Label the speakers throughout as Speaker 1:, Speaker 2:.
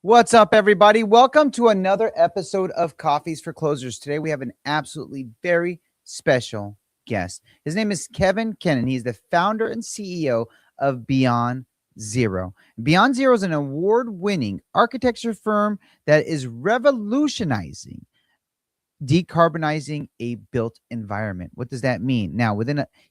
Speaker 1: What's up, everybody? Welcome to another episode of Coffeez for Closers. Today, we have an absolutely very special guest. His name is Kennon. He's the founder and CEO of Beyond Zero. Beyond Zero is an award-winning architecture firm that is revolutionizing decarbonizing a built environment. What does that mean? Now,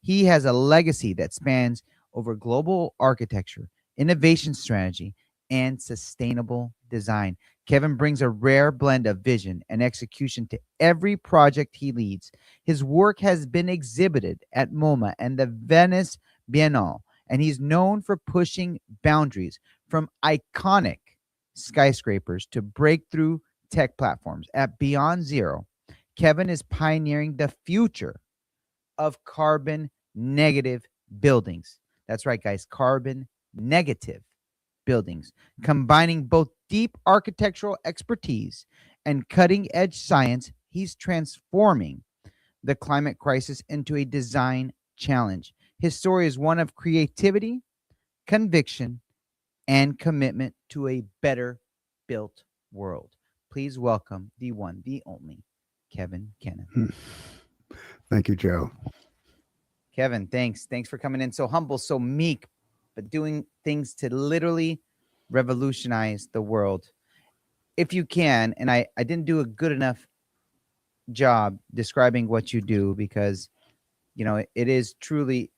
Speaker 1: he has a legacy that spans over global architecture, innovation strategy, and sustainable design. Kevin brings a rare blend of vision and execution to every project he leads. His work has been exhibited at MoMA and the Venice Biennale, and he's known for pushing boundaries from iconic skyscrapers to breakthrough tech platforms. At Beyond Zero, Kevin is pioneering the future of carbon negative buildings. That's right, guys, carbon negative buildings, combining both deep architectural expertise and cutting edge science. He's transforming the climate crisis into a design challenge. His story is one of creativity, conviction, and commitment to a better built world. Please welcome the one, the only Kevin Kennon.
Speaker 2: Thank you, Joe.
Speaker 1: Kevin, thanks. Thanks for coming in. So humble, so meek, but doing things to literally revolutionize the world. If you can, and I didn't do a good enough job describing what you do because, it is truly,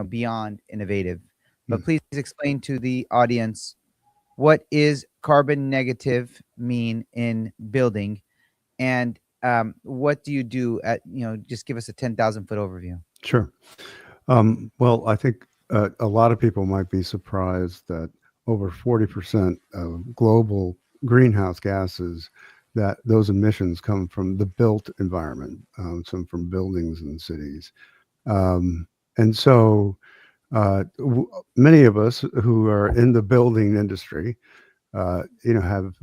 Speaker 1: beyond innovative. But please explain to the audience, what is carbon negative mean in building, and what do you do at, just give us a 10,000 foot overview.
Speaker 2: Sure. Well, I think a lot of people might be surprised that over 40% of global greenhouse gases, that those emissions come from the built environment, some from buildings and cities. And so many of us who are in the building industry, have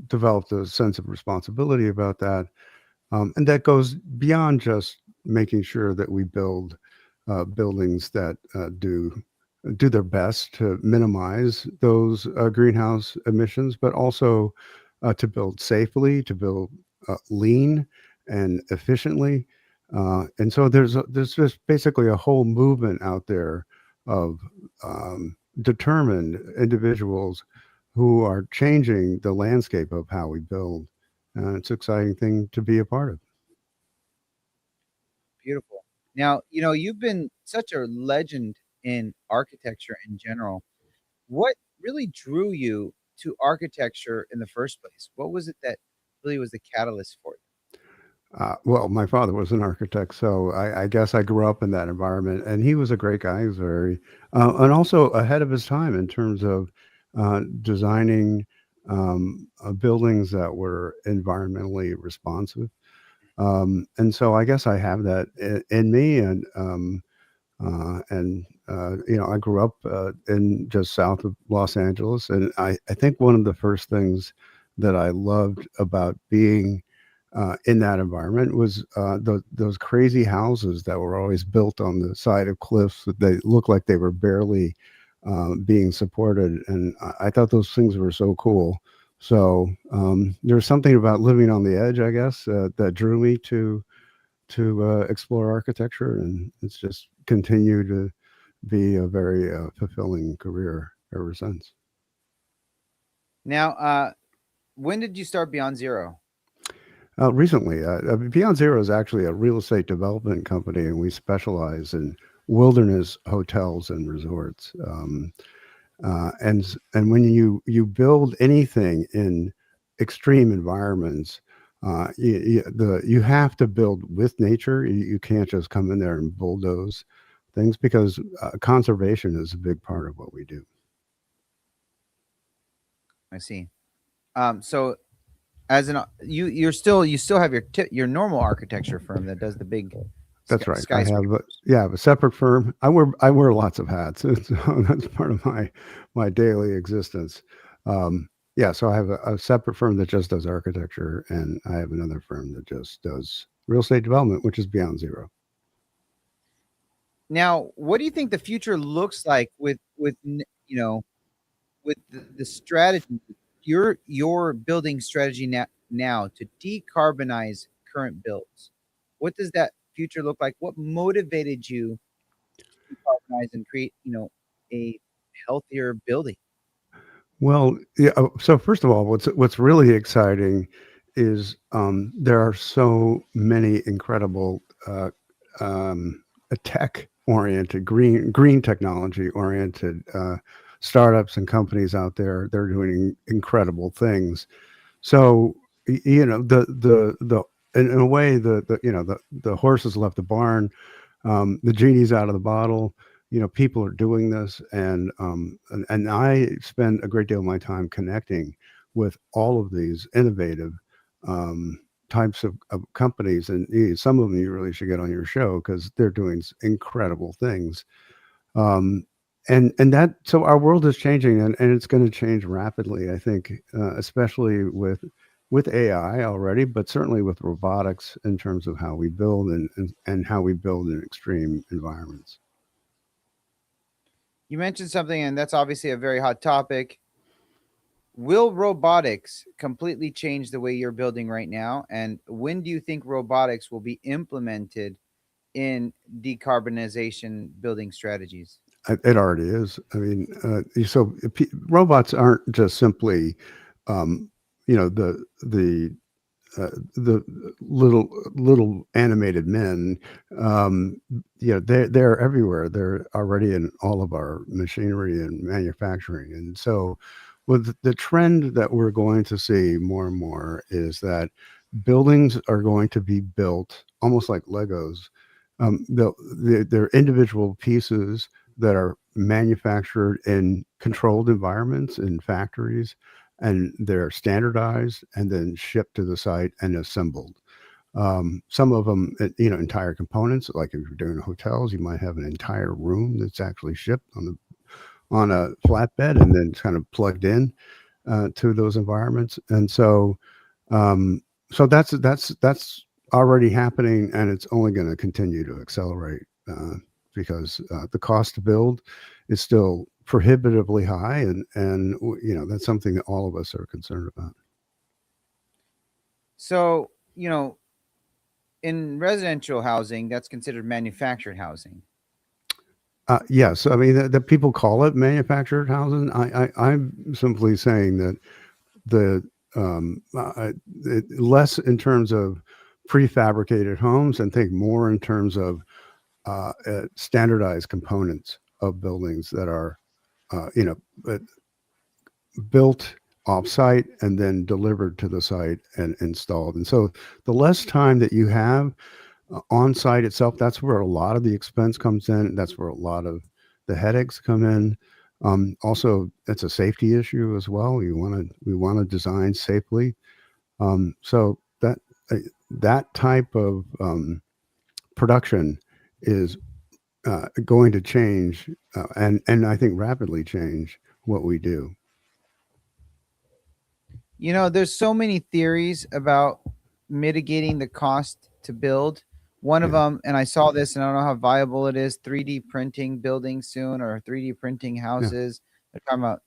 Speaker 2: developed a sense of responsibility about that. And that goes beyond just making sure that we build buildings that do their best to minimize those greenhouse emissions, but also to build safely, to build lean and efficiently. And so there's just basically a whole movement out there of determined individuals who are changing the landscape of how we build. It's an exciting thing to be a part of.
Speaker 1: Beautiful. Now, you've been such a legend in architecture in general. What really drew you to architecture in the first place? What was it that really was the catalyst for you?
Speaker 2: Well, my father was an architect, so I guess I grew up in that environment, and he was a great guy. He was very, and also ahead of his time in terms of designing buildings that were environmentally responsive. And so I guess I have that in me, and I grew up in just south of Los Angeles, and I think one of the first things that I loved about being in that environment was those crazy houses that were always built on the side of cliffs that they looked like they were barely being supported, and I thought those things were so cool. So there's something about living on the edge, I guess, that drew me to explore architecture, and it's just continued to be a very fulfilling career ever since.
Speaker 1: Now, when did you start Beyond Zero?
Speaker 2: Recently, Beyond Zero is actually a real estate development company, and we specialize in wilderness hotels and resorts. And when you build anything in extreme environments, you have to build with nature. You can't just come in there and bulldoze things, because conservation is a big part of what we do.
Speaker 1: I see. So as you still have your normal architecture firm that does the big.
Speaker 2: That's right. I have a separate firm. I wear lots of hats. So that's part of my daily existence. So I have a separate firm that just does architecture, and I have another firm that just does real estate development, which is Beyond Zero.
Speaker 1: Now, what do you think the future looks like with the strategy your building strategy now to decarbonize current builds. What does that future look like? What motivated you to decarbonize and create, a healthier building?
Speaker 2: Well, yeah. So first of all, what's really exciting is there are so many incredible tech oriented, green technology oriented startups and companies out there. They're doing incredible things. So the in a way the horse has left the barn, the genie's out of the bottle. People are doing this, and I spend a great deal of my time connecting with all of these innovative types of companies, and some of them you really should get on your show because they're doing incredible things. Um, and that so our world is changing, and it's going to change rapidly. I think, especially with AI already, but certainly with robotics in terms of how we build and how we build in extreme environments.
Speaker 1: You mentioned something, and that's obviously a very hot topic. Will robotics completely change the way you're building right now? And when do you think robotics will be implemented in decarbonization building strategies?
Speaker 2: It already is. I mean, robots aren't just simply, um, the little animated men. They're everywhere. They're already in all of our machinery and manufacturing. And so with the trend that we're going to see more and more is that buildings are going to be built almost like Legos. They're individual pieces that are manufactured in controlled environments in factories, and they're standardized and then shipped to the site and assembled. Some of them, entire components. Like if you're doing hotels, you might have an entire room that's actually shipped on a flatbed and then kind of plugged in to those environments. And um, so that's already happening, and it's only going to continue to accelerate because the cost to build is still prohibitively high, and that's something that all of us are concerned about.
Speaker 1: So, in residential housing, that's considered manufactured housing.
Speaker 2: Yes, I mean the people call it manufactured housing. I'm simply saying that the less in terms of prefabricated homes and think more in terms of standardized components of buildings that are uh, built off-site and then delivered to the site and installed. And so the less time that you have on site itself, that's where a lot of the expense comes in. That's where a lot of the headaches come in. Also, it's a safety issue as well. We want to design safely. So that type of production is going to change, and I think rapidly change what we do.
Speaker 1: There's so many theories about mitigating the cost to build. One of
Speaker 2: Yeah,
Speaker 1: them, and I saw this, and I don't know how viable it is, 3D printing buildings soon or 3D printing
Speaker 2: yeah.
Speaker 1: houses. They're talking about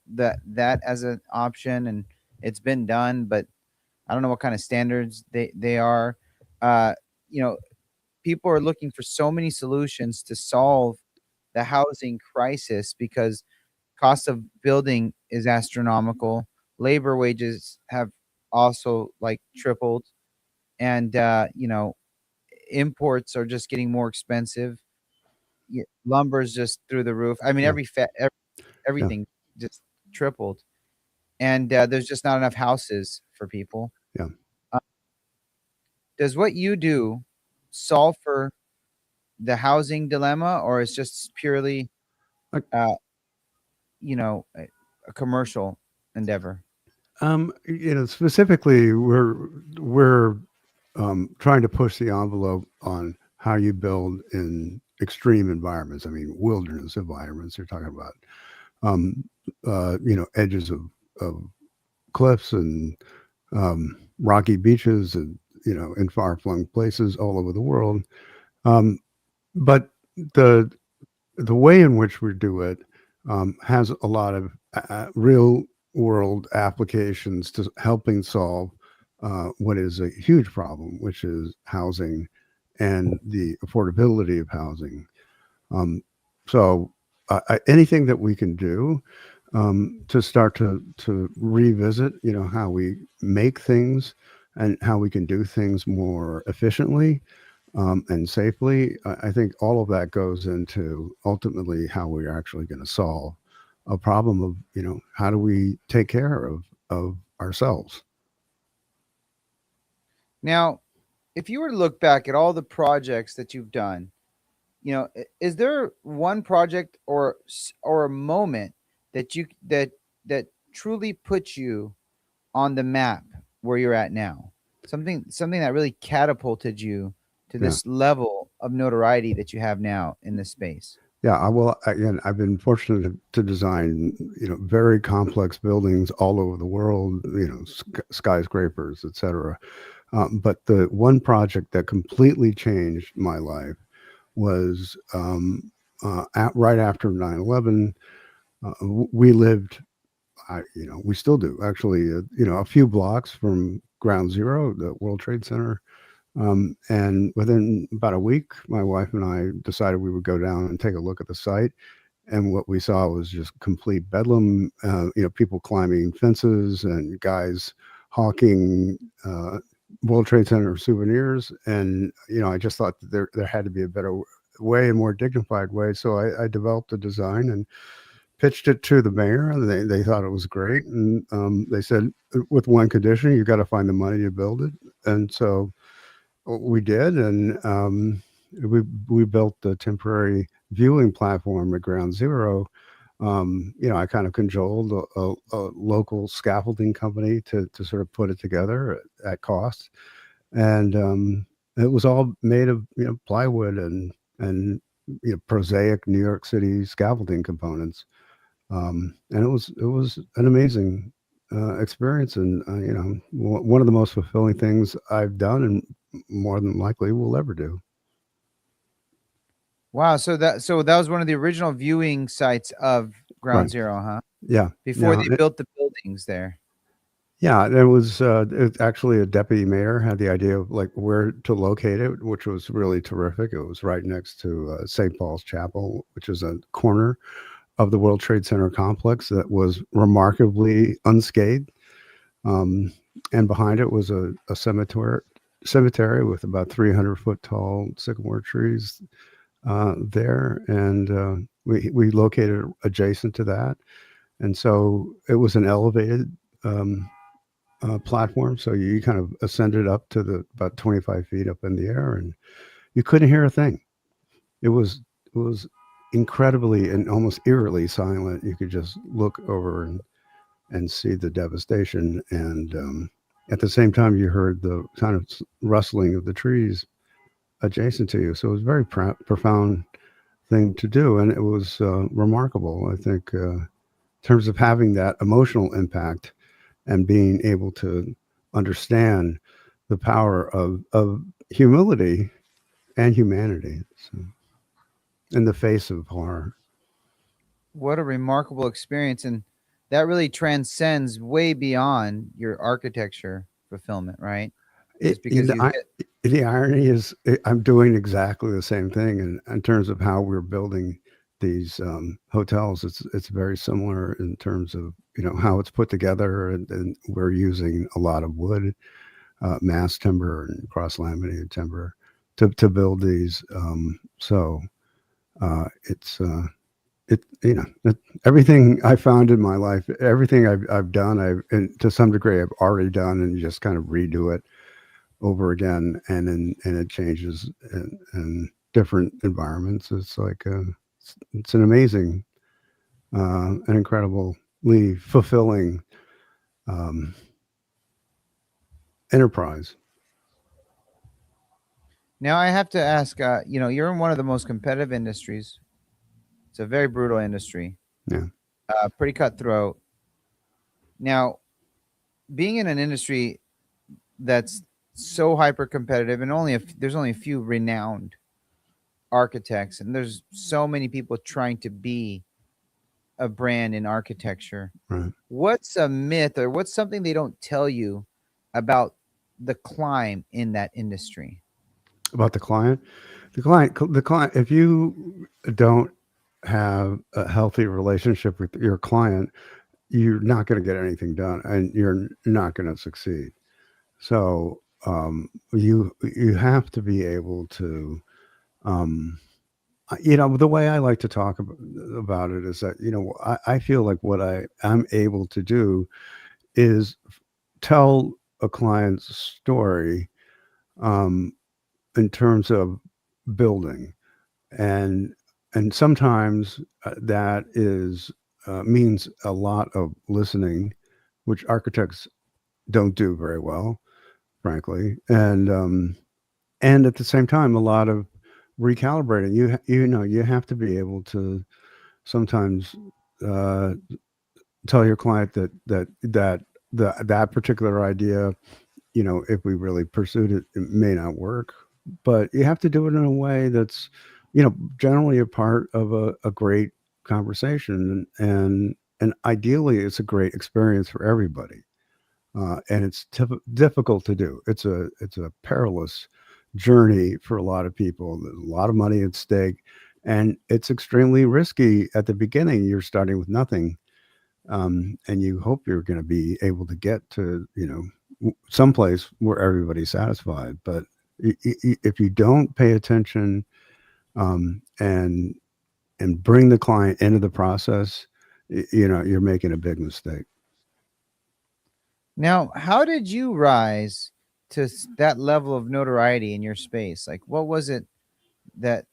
Speaker 1: that as an option, and it's been done, but I don't know what kind of standards they are. Uh, you know, People are looking for so many solutions to solve the housing crisis because cost of building is astronomical. Labor wages have also like tripled, and imports are just getting more expensive. Lumber's just through the roof. I mean,
Speaker 2: Yeah, yeah.
Speaker 1: everything just tripled, and there's just not enough houses for people.
Speaker 2: Yeah.
Speaker 1: Uh, does what you do solve for the housing dilemma, or is just purely,
Speaker 2: Like,
Speaker 1: uh, a commercial endeavor?
Speaker 2: specifically, we're trying to push the envelope on how you build in extreme environments. I mean, wilderness environments. You're talking about, um, edges of cliffs and rocky beaches, and in far flung places all over the world. Um, but the way in which we do it has a lot of real world applications to helping solve what is a huge problem, which is housing and the affordability of housing. Um, so anything that we can do to start to revisit, how we make things and how we can do things more efficiently and safely. I think all of that goes into ultimately how we're actually going to solve a problem of, how do we take care of ourselves?
Speaker 1: Now, if you were to look back at all the projects that you've done, is there one project or a moment that that truly puts you on the map where you're at now? Something that really catapulted you to
Speaker 2: Yeah.
Speaker 1: this level of notoriety that you have now in this space.
Speaker 2: Yeah, I will. Again, I've been fortunate to design, very complex buildings all over the world, skyscrapers, et cetera. But the one project that completely changed my life was right after 9/11. We lived, we still do actually, a few blocks from Ground Zero, the World Trade Center. And within about a week, my wife and I decided we would go down and take a look at the site. And what we saw was just complete bedlam, people climbing fences and guys hawking World Trade Center souvenirs. And, I just thought that there had to be a better way, a more dignified way. So I developed a design and pitched it to the mayor, and they thought it was great. And they said, with one condition, you got to find the money to build it. And so we did, and we built the temporary viewing platform at Ground Zero. I kind of cajoled a local scaffolding company to sort of put it together at cost, and it was all made of plywood and prosaic New York City scaffolding components. And it was an amazing experience, and one of the most fulfilling things I've done, and more than likely will ever do.
Speaker 1: Wow, so that was one of the original viewing sites of Ground
Speaker 2: Right.
Speaker 1: Zero, huh?
Speaker 2: Yeah.
Speaker 1: Before
Speaker 2: Yeah.
Speaker 1: they built the buildings there.
Speaker 2: Yeah. There was actually a deputy mayor had the idea of like where to locate it, which was really terrific. It was right next to St. Paul's Chapel, which is a corner of the World Trade Center complex that was remarkably unscathed. Um, and behind it was a cemetery with about 300-foot tall sycamore trees there, and we located adjacent to that, and so it was an elevated platform. So you kind of ascended up to the about 25 feet up in the air, and you couldn't hear a thing. It was incredibly and almost eerily silent. You could just look over and see the devastation, and at the same time you heard the kind of rustling of the trees adjacent to you. So it was a very profound thing to do, and it was remarkable. I think, in terms of having that emotional impact and being able to understand the power of humility and humanity, so, in the face of horror.
Speaker 1: What a remarkable experience, and that really transcends way beyond your architecture fulfillment, right?
Speaker 2: It,
Speaker 1: Just because you hit
Speaker 2: the irony is, I'm doing exactly the same thing, in terms of how we're building these hotels. It's very similar in terms of how it's put together, and we're using a lot of wood, mass timber, and cross laminated timber to build these. It's everything I found in my life, everything I've done, and to some degree I've already done, and you just kind of redo it over again, and it changes in different environments. It's like it's an amazing, an incredibly fulfilling um, enterprise.
Speaker 1: now I have to ask, you're in one of the most competitive industries. It's a very brutal industry,
Speaker 2: Yeah,
Speaker 1: pretty cutthroat. Now, being in an industry that's so hyper competitive, and there's only a few renowned architects, and there's so many people trying to be a brand in architecture,
Speaker 2: Right.
Speaker 1: what's a myth or what's something they don't tell you about the climb in that industry?
Speaker 2: About the client, if you don't have a healthy relationship with your client, you're not going to get anything done, and you're not going to succeed. So you have to be able to, um, the way I like to talk about it is that, I feel like what I'm able to do is tell a client's story, um, in terms of building, and sometimes that is means a lot of listening, which architects don't do very well, frankly, and at the same time, a lot of recalibrating. You have to be able to sometimes uh, tell your client that particular idea, if we really pursued it, it may not work. But you have to do it in a way that's, generally a part of a great conversation, and ideally, it's a great experience for everybody. And it's difficult to do. It's a perilous journey for a lot of people. There's a lot of money at stake, and it's extremely risky at the beginning. You're starting with nothing, and you hope you're going to be able to get to, someplace where everybody's satisfied. But if you don't pay attention, and bring the client into the process, you're making a big mistake.
Speaker 1: Now, how did you rise to that level of notoriety in your space? Like, what was it that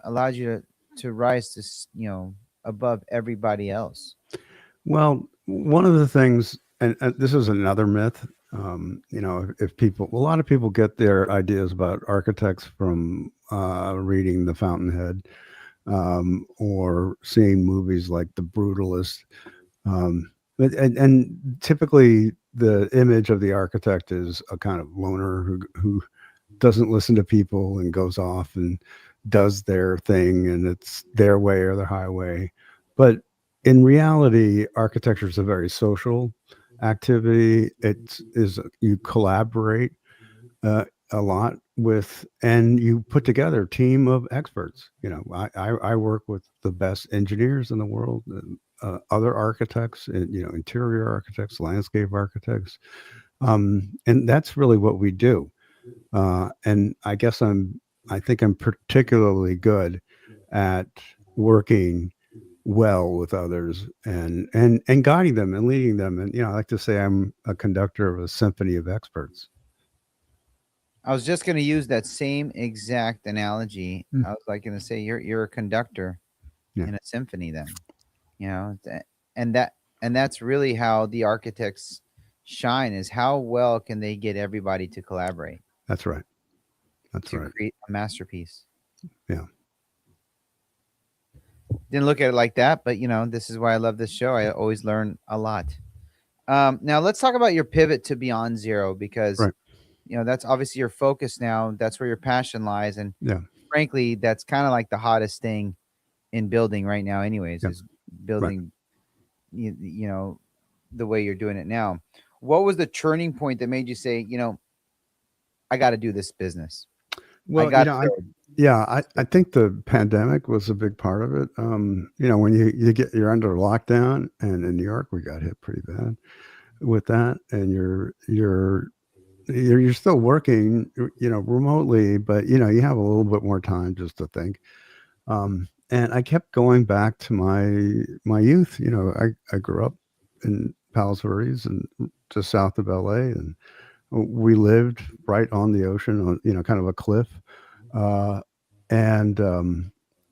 Speaker 1: allowed you to rise to above everybody else?
Speaker 2: Well, one of the things, and this is another myth. If people, a lot of people get their ideas about architects from reading The Fountainhead, or seeing movies like The Brutalist. And typically, the image of the architect is a kind of loner who doesn't listen to people and goes off and does their thing, and it's their way or the highway. But in reality, architecture is a very social activity. You collaborate a lot with, and you put together a team of experts. I work with the best engineers in the world, other architects, and interior architects, landscape architects, and that's really what we do. And I think I'm particularly good at working well with others, and guiding them and leading them. And I like to say I'm a conductor of a symphony of experts.
Speaker 1: I was just going to use that same exact analogy.
Speaker 2: Mm.
Speaker 1: I was like going to say you're a conductor
Speaker 2: Yeah,
Speaker 1: in a symphony then. You know, and that's really how the architects shine, is how well can they get everybody to collaborate
Speaker 2: that's right. That's
Speaker 1: to
Speaker 2: right.
Speaker 1: create a masterpiece.
Speaker 2: Yeah.
Speaker 1: Didn't look at it like that, but this is why I love this show. I always learn a lot. Now let's talk about your pivot to Beyond Zero, because
Speaker 2: Right.
Speaker 1: that's obviously your focus now. That's where your passion lies, and
Speaker 2: Yeah.
Speaker 1: frankly, that's kind of like the hottest thing in building right now. Anyways,
Speaker 2: Yeah.
Speaker 1: is
Speaker 2: Right.
Speaker 1: building, you know, the way you're doing it now. What was the turning point that made you say, I got to do this business? I
Speaker 2: Well,
Speaker 1: got
Speaker 2: I
Speaker 1: to.
Speaker 2: yeah, I think the pandemic was a big part of it. When you're under lockdown, and in New York we got hit pretty bad with that, and you're still working, remotely, but you have a little bit more time just to think. And I kept going back to my youth. I grew up in Palos Verdes, and just south of LA, and we lived right on the ocean, on kind of a cliff. uh, and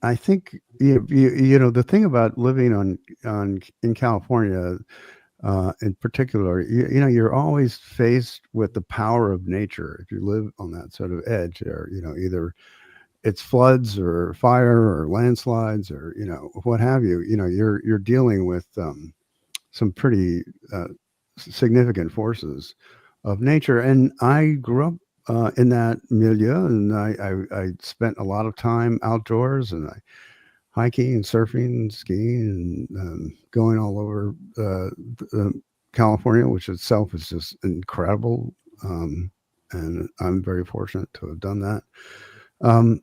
Speaker 2: I think, the thing about living on in California, in particular, you're always faced with the power of nature. If you live on that sort of edge there, either it's floods or fire or landslides, or what have you. You're dealing with some pretty significant forces of nature. And I grew up in that milieu, and I spent a lot of time outdoors, and hiking and surfing and skiing and going all over California, which itself is just incredible. And I'm very fortunate to have done that.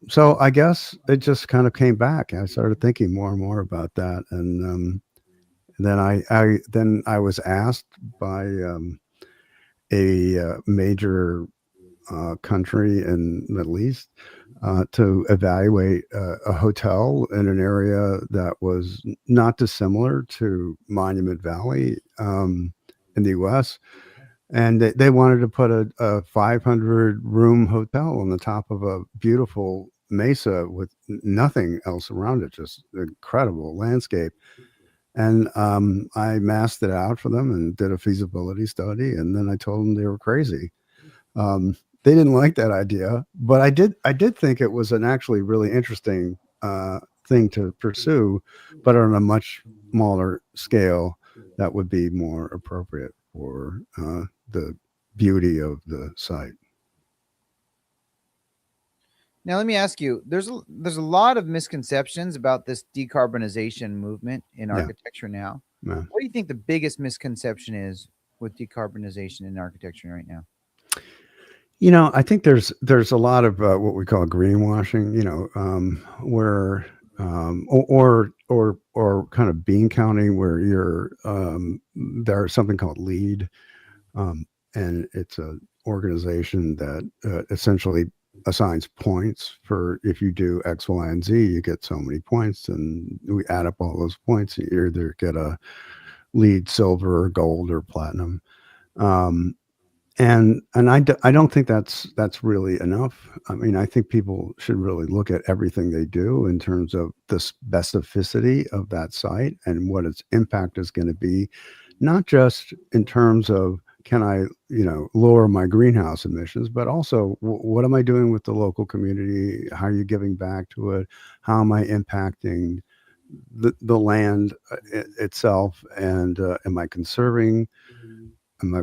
Speaker 2: So I guess it just kind of came back. I started thinking more and more about that, and then I was asked by a major country in the Middle East to evaluate a hotel in an area that was not dissimilar to Monument Valley in the U.S. And they wanted to put a 500 room hotel on the top of a beautiful mesa with nothing else around it, just incredible landscape. And I masked it out for them and did a feasibility study. And then I told them they were crazy. They didn't like that idea, but I did think it was an actually really interesting thing to pursue, but on a much smaller scale that would be more appropriate for the beauty of the site.
Speaker 1: Now, let me ask you: there's a lot of misconceptions about this decarbonization movement in
Speaker 2: Yeah,
Speaker 1: architecture now.
Speaker 2: yeah.
Speaker 1: What do you think the biggest misconception is with decarbonization in architecture right now?
Speaker 2: I think there's a lot of what we call greenwashing. Where or kind of bean counting, where you're there's something called LEED, and it's a organization that essentially assigns points for if you do X, Y, and Z, you get so many points, and we add up all those points, and you either get a LEED silver or gold or platinum. Um, and I don't think that's really enough. I mean, I think people should really look at everything they do in terms of the specificity of that site and what its impact is going to be, not just in terms of can I, lower my greenhouse emissions, but also what am I doing with the local community? How are you giving back to it? How am I impacting the land itself? And am I conserving? Am I,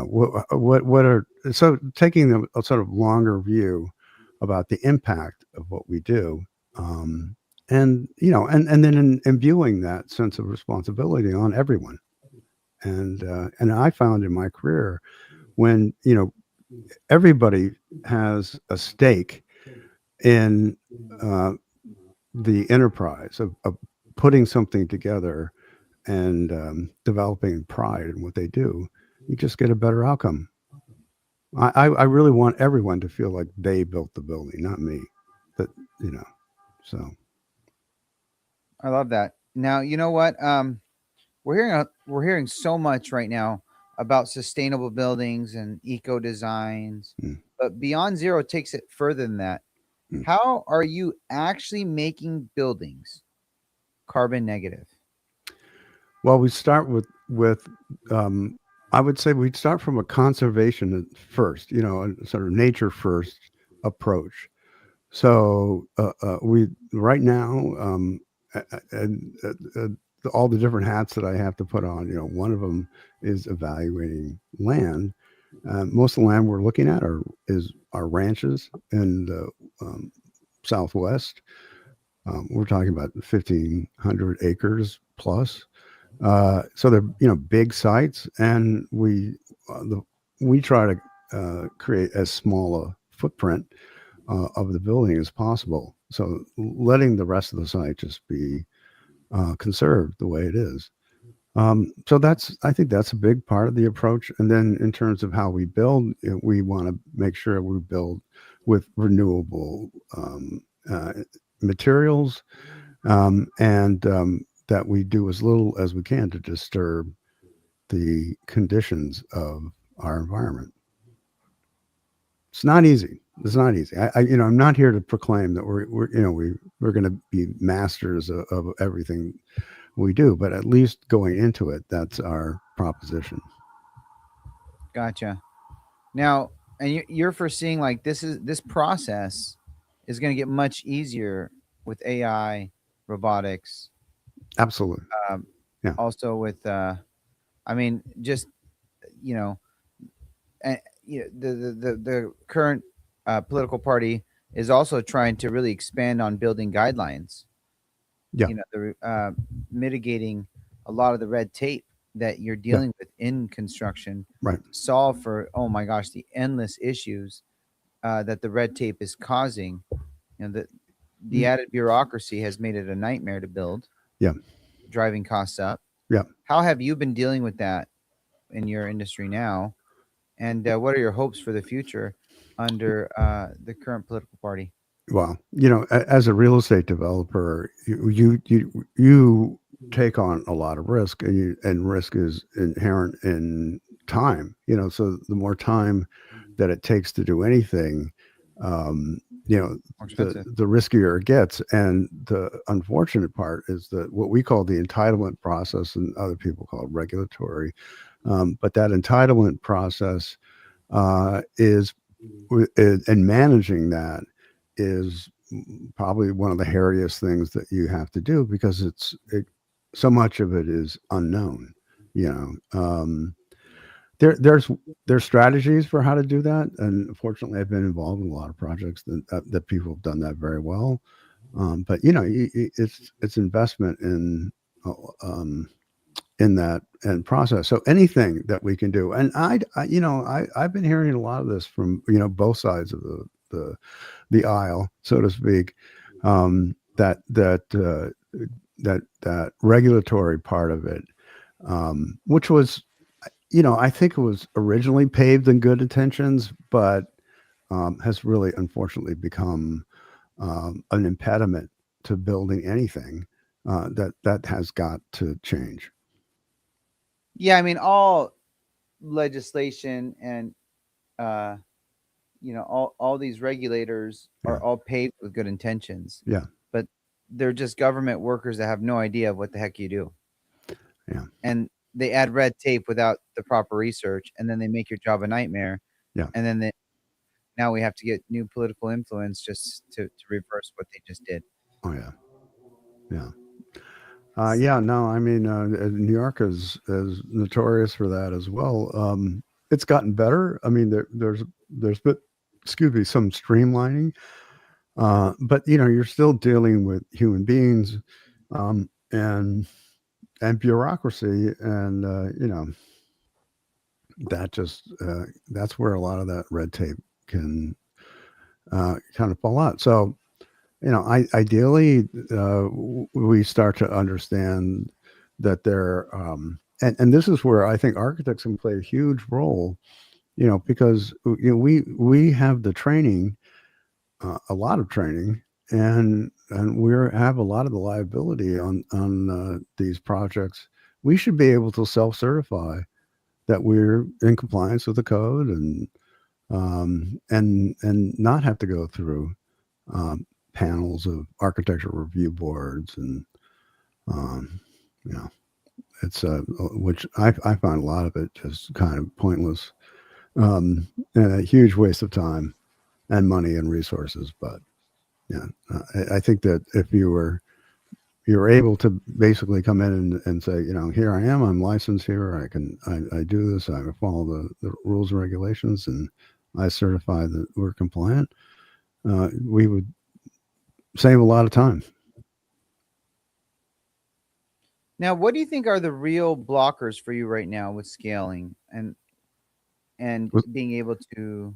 Speaker 2: what are so taking a sort of longer view about the impact of what we do, and and then imbuing that sense of responsibility on everyone. And I found in my career when everybody has a stake in uh, the enterprise of putting something together and developing pride in what they do, you just get a better outcome. I really want everyone to feel like they built the building, not me. But you know, so
Speaker 1: I love that. Now, you know what? We're hearing so much right now about sustainable buildings and eco designs,
Speaker 2: mm,
Speaker 1: but Beyond Zero takes it further than that.
Speaker 2: mm.
Speaker 1: How are you actually making buildings carbon negative?
Speaker 2: Well, we start with um, I would say we'd start from a conservation first, a sort of nature first approach. So we right now, and all the different hats that I have to put on, one of them is evaluating land. Most of the land we're looking at is our ranches in the Southwest. We're talking about 1,500 acres plus. So they're big sites, and we try to create as small a footprint of the building as possible. So letting the rest of the site just be conserved the way it is. So I think that's a big part of the approach. And then in terms of how we build, we want to make sure we build with renewable materials, and that we do as little as we can to disturb the conditions of our environment. It's not easy. It's not easy. I'm not here to proclaim that we're going to be masters of everything we do, but at least going into it, that's our proposition.
Speaker 1: Gotcha. Now, and you're foreseeing like this process is going to get much easier with AI, robotics,
Speaker 2: Absolutely.
Speaker 1: um,
Speaker 2: Yeah.
Speaker 1: also with I mean, just you know, and the current political party is also trying to really expand on building guidelines.
Speaker 2: Yeah.
Speaker 1: Mitigating a lot of the red tape that you're
Speaker 2: Yeah.
Speaker 1: dealing with in construction
Speaker 2: Right.
Speaker 1: to solve for, oh my gosh, the endless issues that the red tape is causing. The
Speaker 2: Mm.
Speaker 1: added bureaucracy has made it a nightmare to build,
Speaker 2: Yeah.
Speaker 1: driving costs up.
Speaker 2: Yeah.
Speaker 1: How have you been dealing with that in your industry now? And what are your hopes for the future under the current political party?
Speaker 2: Well, as a real estate developer, you take on a lot of risk, and risk is inherent in time. So the more time that it takes to do anything, um,
Speaker 1: More
Speaker 2: the
Speaker 1: expensive.
Speaker 2: the riskier it gets. And the unfortunate part is that what we call the entitlement process, and other people call it regulatory, but that entitlement process is and managing that is probably one of the hairiest things that you have to do, because so much of it is unknown. You know, there's strategies for how to do that, and fortunately, I've been involved in a lot of projects that people have done that very well. But it's investment uh, um, in that and process. So anything that we can do, and I've been hearing a lot of this from both sides of the aisle, so to speak. That regulatory part of it, which was, I think it was originally paved in good intentions, but has really unfortunately become an impediment to building anything. That has got to change.
Speaker 1: Yeah, I mean, all legislation and uh, all these regulators
Speaker 2: Yeah,
Speaker 1: are all paved with good intentions,
Speaker 2: yeah,
Speaker 1: but they're just government workers that have no idea of what the heck you do,
Speaker 2: yeah,
Speaker 1: and they add red tape without the proper research, and then they make your job a nightmare,
Speaker 2: yeah.
Speaker 1: and then now we have to get new political influence just to reverse what they just did.
Speaker 2: Oh yeah, yeah. Yeah, no, I mean, New York is notorious for that as well. It's gotten better. I mean, there's been, excuse me, some streamlining, but you're still dealing with human beings, and bureaucracy, and that's where a lot of that red tape can kind of fall out. So ideally, we start to understand that and this is where I think architects can play a huge role, because we have the training, a lot of training, and we have a lot of the liability on these projects. We should be able to self-certify that we're in compliance with the code, and not have to go through um, panels of architectural review boards, and um, you know it's which I find a lot of it just kind of pointless, and a huge waste of time and money and resources. But yeah, I think that if you're able to basically come in and say, here I am, I'm licensed here, I do this, I follow the rules and regulations, and I certify that we're compliant, we would save a lot of time.
Speaker 1: Now, what do you think are the real blockers for you right now with scaling and being able to,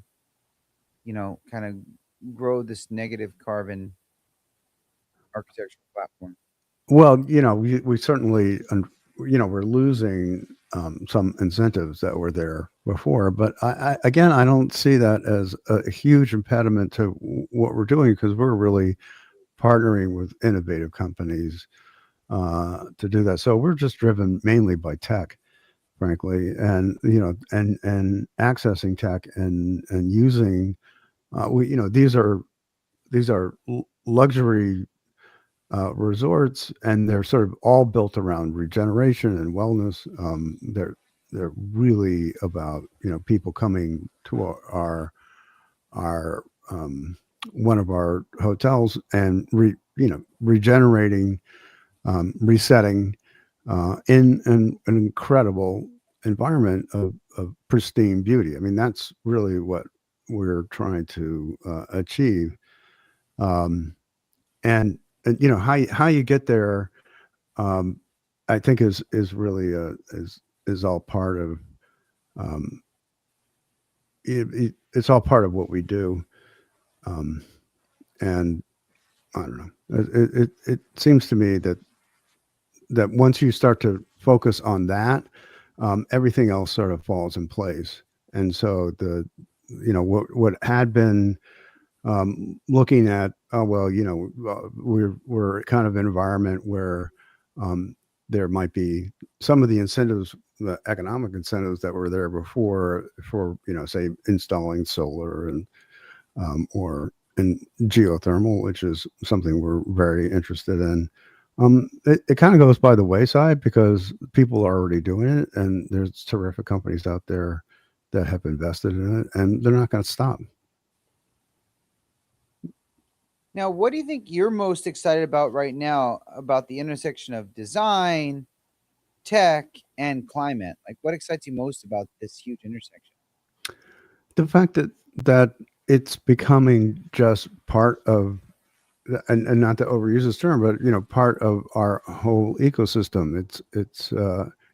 Speaker 1: kind of grow this negative carbon architectural platform?
Speaker 2: Well, we certainly, we're losing some incentives that were there before, but again, I don't see that as a huge impediment to what we're doing, because we're really partnering with innovative companies to do that. So we're just driven mainly by tech, frankly, and and accessing tech, and using these are luxury resorts, and they're sort of all built around regeneration and wellness. They're really about people coming to our one of our hotels, and regenerating, resetting in an incredible environment of pristine beauty. I mean, that's really what we're trying to achieve. Um, and and how you get there, um, I think is really is all part of um, it's all part of what we do, um, and I don't know. It seems to me that once you start to focus on that, everything else sort of falls in place. And so what had been looking at, oh well, we're kind of an environment where um, there might be some of the incentives, the economic incentives that were there before for say installing solar and or in geothermal, which is something we're very interested in. It kind of goes by the wayside because people are already doing it, and there's terrific companies out there that have invested in it, and they're not going to stop.
Speaker 1: Now, what do you think you're most excited about right now about the intersection of design, tech, and climate? Like, what excites you most about this huge intersection?
Speaker 2: The fact that it's becoming just part of, and not to overuse this term, but part of our whole ecosystem.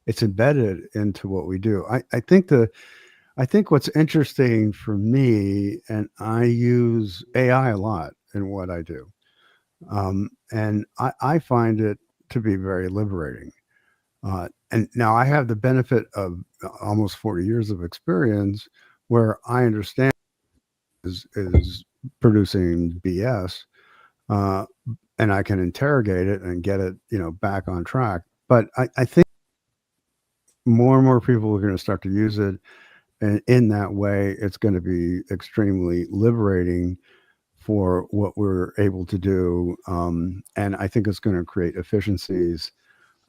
Speaker 2: It's embedded into what we do. I think what's interesting for me, and I use AI a lot in what I do, and I find it to be very liberating. And now I have the benefit of almost 40 years of experience where I understand is producing BS, uh, and I can interrogate it and get it, back on track. But I think more and more people are going to start to use it, and in that way, it's going to be extremely liberating for what we're able to do. And I think it's going to create efficiencies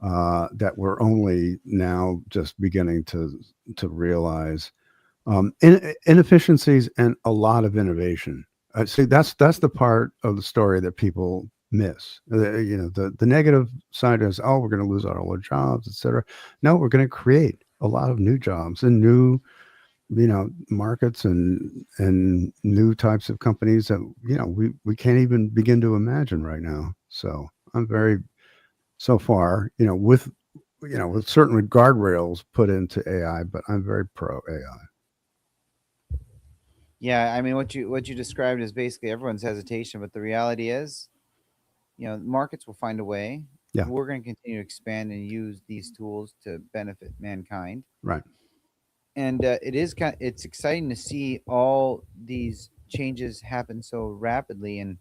Speaker 2: that we're only now just beginning to realize. Inefficiencies and a lot of innovation. See, that's the part of the story that people miss. The negative side is, oh, we're going to lose all our jobs, etc. No, we're going to create a lot of new jobs and new markets and new types of companies that we can't even begin to imagine right now. So I'm very so far with certain guardrails put into AI, but I'm very pro AI.
Speaker 1: Yeah, I mean, what you described is basically everyone's hesitation, but the reality is, markets will find a way.
Speaker 2: Yeah,
Speaker 1: We're going to continue to expand and use these tools to benefit mankind,
Speaker 2: right.
Speaker 1: and it's exciting to see all these changes happen so rapidly and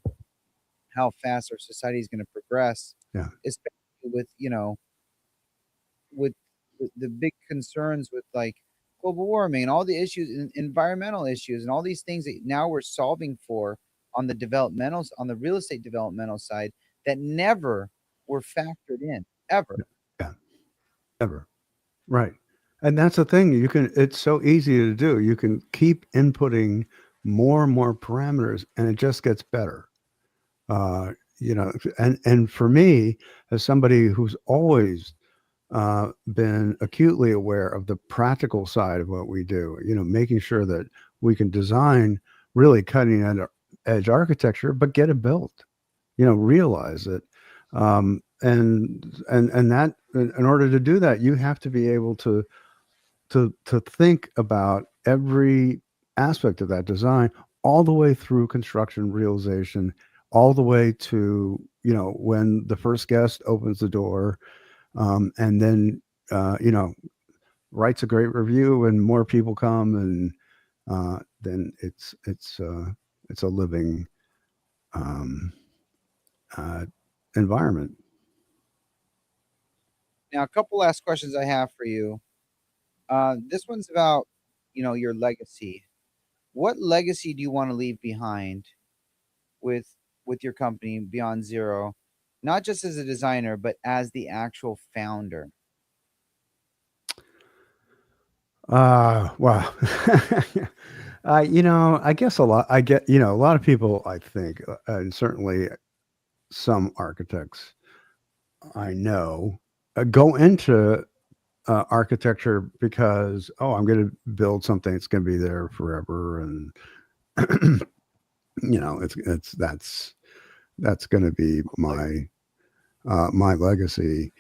Speaker 1: how fast our society is going to progress,
Speaker 2: Yeah,
Speaker 1: especially with with the big concerns with like global warming and all the issues, environmental issues, and all these things that now we're solving for on the developmental, on the real estate developmental side that never were factored in ever.
Speaker 2: yeah, ever. Right. And that's the thing. It's so easy to do. You can keep inputting more and more parameters, and it just gets better. Uh, and for me, as somebody who's always been acutely aware of the practical side of what we do, making sure that we can design really cutting edge architecture, but get it built, realize it. And that in order to do that, you have to be able to think about every aspect of that design all the way through construction realization, all the way to when the first guest opens the door, and then writes a great review and more people come, and then it's a living um, uh, environment.
Speaker 1: Now, a couple last questions I have for you. This one's about your legacy. What legacy do you want to leave behind with your company Beyond Zero, not just as a designer, but as the actual founder?
Speaker 2: Wow. I guess a lot of people, I think, and certainly some architects I know, go into architecture because, oh, I'm going to build something that's going to be there forever, and it's that's going to be
Speaker 1: Like,
Speaker 2: my legacy.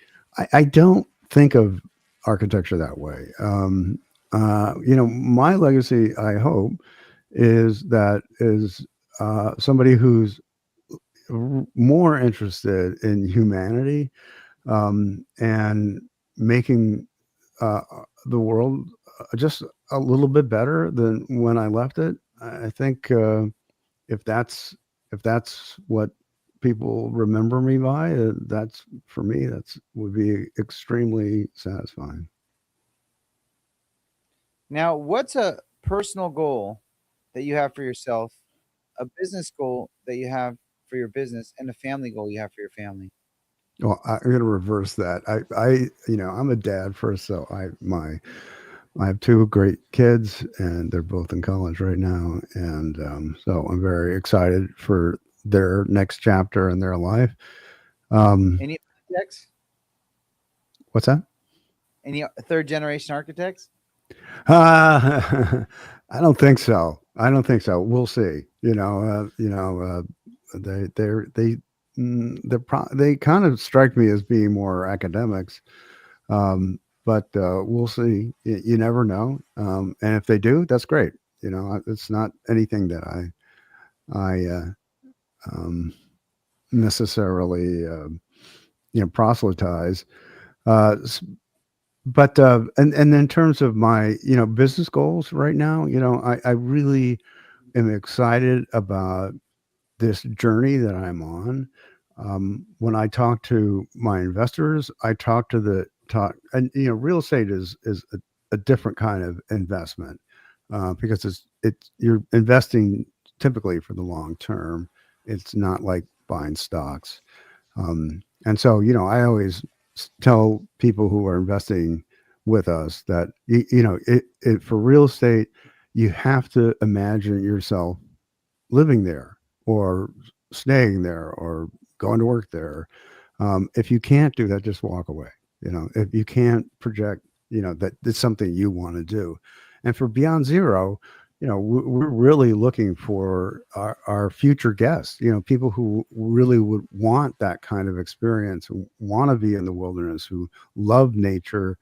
Speaker 2: I don't think of architecture that way. My legacy, I hope, is somebody who's more interested in humanity, and making the world just a little bit better than when I left it. I think if that's what people remember me by, that's for me. That's would be extremely satisfying.
Speaker 1: now, what's a personal goal that you have for yourself, a business goal that you have for your business, and a family goal you have for your family?
Speaker 2: Well, I'm going to reverse that. I'm a dad first, so I have two great kids, and they're both in college right now, and so I'm very excited for their next chapter in their life. Um,
Speaker 1: Any architects?
Speaker 2: what's that?
Speaker 1: Any third generation architects?
Speaker 2: I don't think so. I don't think so. We'll see. They they kind of strike me as being more academics, but we'll see. You never know. And if they do, that's great. It's not anything that I necessarily proselytize. Uh, but and in terms of my business goals right now, I really am excited about this journey that I'm on. When I talk to my investors, I talk to the talk, and real estate is a different kind of investment, because it's you're investing typically for the long term. It's not like buying stocks. And so, I always tell people who are investing with us that, for real estate, you have to imagine yourself living there, or staying there, or going to work there. If you can't do that, just walk away. If you can't project, that it's something you want to do. And for Beyond Zero, we're really looking for our future guests, people who really would want that kind of experience, who want to be in the wilderness, who love nature,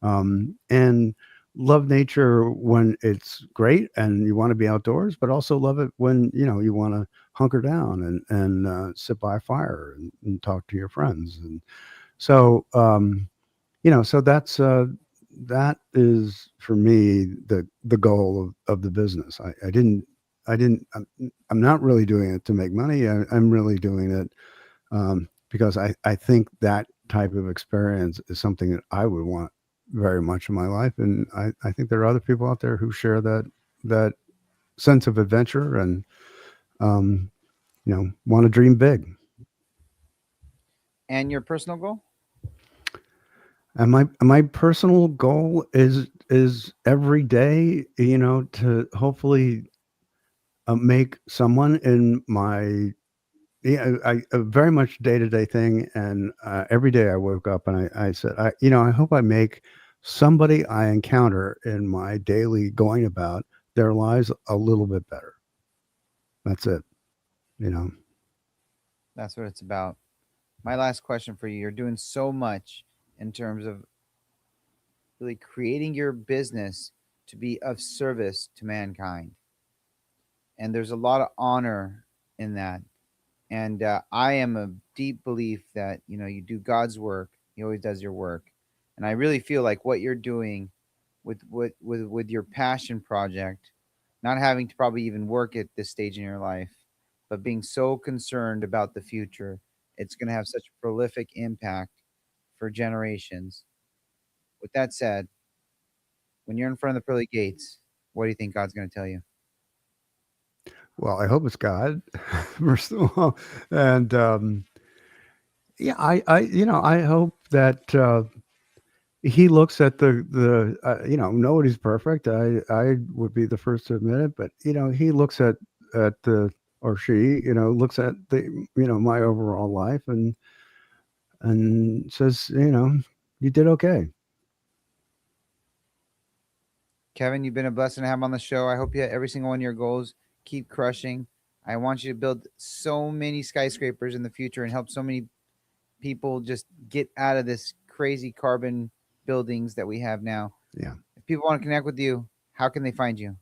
Speaker 2: and love nature when it's great and you want to be outdoors, but also love it when you want to hunker down and sit by a fire and talk to your friends. And so so that is for me the goal of the business. I'm not really doing it to make money. I'm really doing it because I think that type of experience is something that I would want very much in my life, and I think there are other people out there who share that sense of adventure, and want to dream big.
Speaker 1: And your personal goal?
Speaker 2: And my personal goal is every day, to hopefully make someone in my yeah, a very much day to day thing. And every day I woke up and I said, I hope I make somebody I encounter in my daily going about their lives a little bit better. That's it. You know.
Speaker 1: That's what it's about. My last question for you: you're doing so much in terms of really creating your business to be of service to mankind. And there's a lot of honor in that. And I am a deep belief that, you do God's work. He always does your work. And I really feel like what you're doing with your passion project, not having to probably even work at this stage in your life, but being so concerned about the future, it's going to have such a prolific impact for generations. With that said, when you're in front of the pearly gates, what do you think God's going to tell you?
Speaker 2: Well, I hope it's God, first of all, and yeah, I hope that he looks at nobody's perfect. I would be the first to admit it, but he looks at the or she looks at the my overall life, and says, you did okay.
Speaker 1: Kevin, you've been a blessing to have on the show. I hope you every single one of your goals keep crushing. I want you to build so many skyscrapers in the future and help so many people just get out of this crazy carbon buildings that we have now.
Speaker 2: Yeah.
Speaker 1: If people want to connect with you, how can they find you?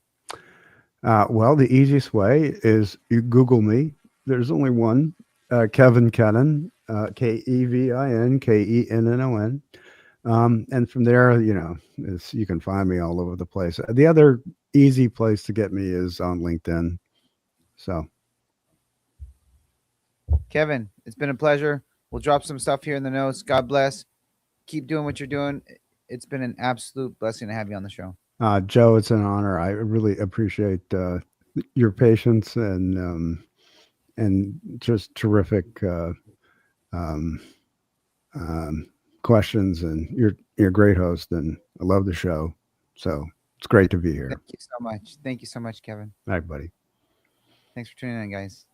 Speaker 2: Well, the easiest way is you Google me. There's only one, Kevin Kennon, Kevin Kennon. And from there, you can find me all over the place. The other easy place to get me is on LinkedIn. So,
Speaker 1: Kevin, it's been a pleasure. We'll drop some stuff here in the notes. God bless. Keep doing what you're doing. It's been an absolute blessing to have you on the show.
Speaker 2: Joe, it's an honor. I really appreciate your patience and just terrific um, questions. And you're a great host, and I love the show. So it's great to be here.
Speaker 1: Thank you so much. Thank you so much, Kevin.
Speaker 2: All right, buddy.
Speaker 1: Thanks for tuning in, guys.